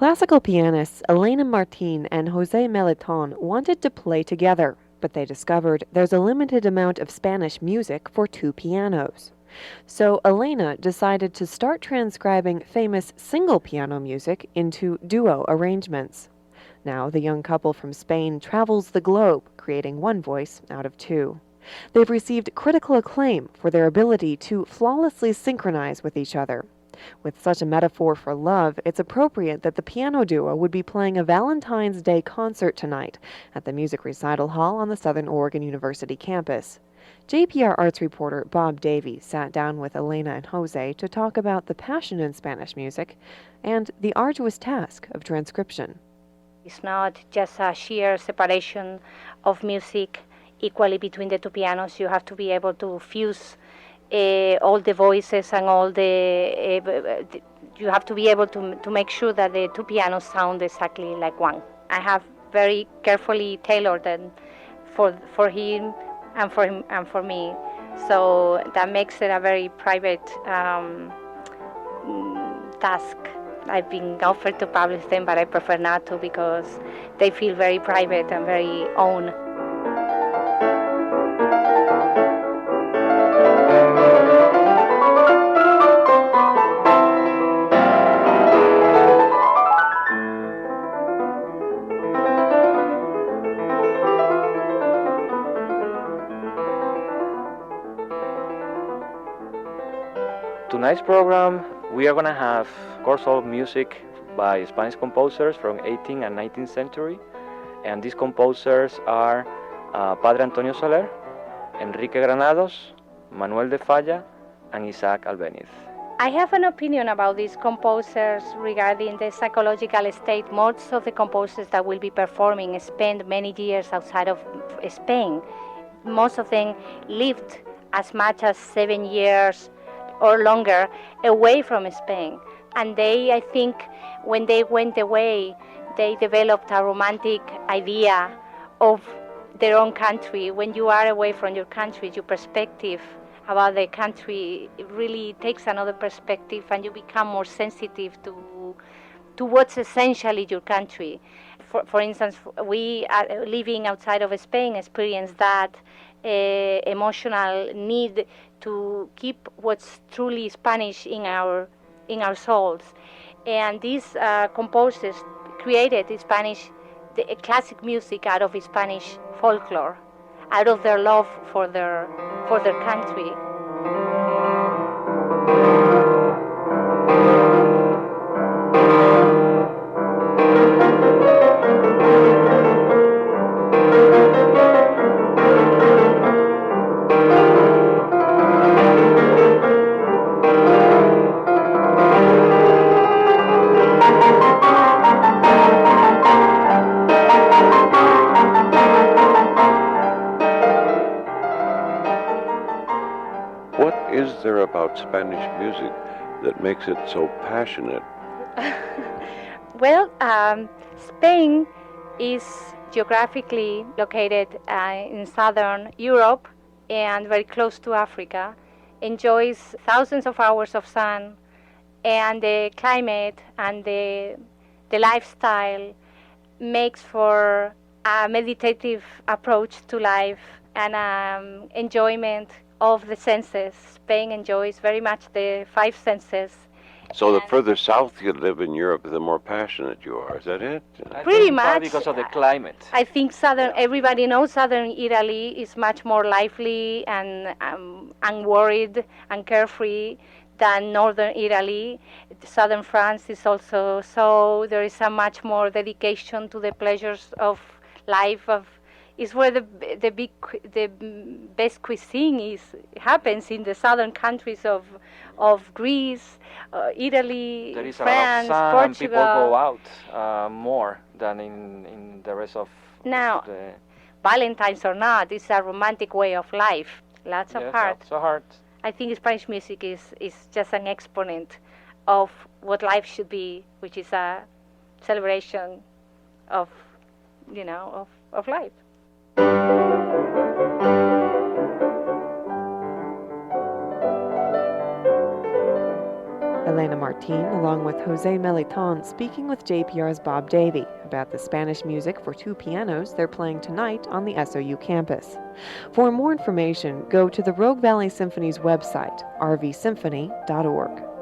Classical pianists Elena Martín and José Melitón wanted to play together, but they discovered there's a limited amount of Spanish music for two pianos. So Elena decided to start transcribing famous single piano music into duo arrangements. Now the young couple from Spain travels the globe, creating one voice out of two. They've received critical acclaim for their ability to flawlessly synchronize with each other. With such a metaphor for love, it's appropriate that the piano duo would be playing a Valentine's Day concert tonight at the Music Recital Hall on the Southern Oregon University campus. JPR Arts reporter Bob Davy sat down with Elena and Jose to talk about the passion in Spanish music and the arduous task of transcription. It's not just a sheer separation of music equally between the two pianos. You have to be able to fuse all the voices and all you have to be able to make sure that the two pianos sound exactly like one. I have very carefully tailored them for him and for me. So that makes it a very private task. I've been offered to publish them, but I prefer not to because they feel very private and very own. Tonight's program, we are going to have course of music by Spanish composers from 18th and 19th century, and these composers are Padre Antonio Soler, Enrique Granados, Manuel de Falla, and Isaac Albéniz. I have an opinion about these composers regarding the psychological state. Most of the composers that will be performing spend many years outside of Spain. Most of them lived as much as 7 years or longer away from Spain. And they, I think, when they went away, they developed a romantic idea of their own country. When you are away from your country, your perspective about the country really takes another perspective, and you become more sensitive to what's essentially your country. For instance, we living outside of Spain experience that emotional need to keep what's truly Spanish in our souls. And these composers created the classic music out of Spanish folklore, out of their love for their country. What is there about Spanish music that makes it so passionate? Well, Spain is geographically located in southern Europe and very close to Africa, enjoys thousands of hours of sun, and the climate and the lifestyle makes for a meditative approach to life and enjoyment of the senses. Spain enjoys very much the five senses. So the further south you live in Europe, the more passionate you are. Is that it? Pretty much. Because of the climate. I think everybody knows southern Italy is much more lively and unworried and carefree than northern Italy. Southern France is also so. There is a much more dedication to the pleasures of life. Is where the best cuisine happens in the southern countries of Greece, Italy, There is France, a lot of sun Portugal. and people go out more than in the rest of Now, the... Valentine's or not, it's a romantic way of life. Lots of heart. Lots of heart. I think Spanish music is just an exponent of what life should be, which is a celebration of life. Elena Martín. Martín, along with José Melitón, speaking with JPR's Bob Davy about the Spanish music for two pianos they're playing tonight on the SOU campus. For more information, go to the Rogue Valley Symphony's website, rvsymphony.org.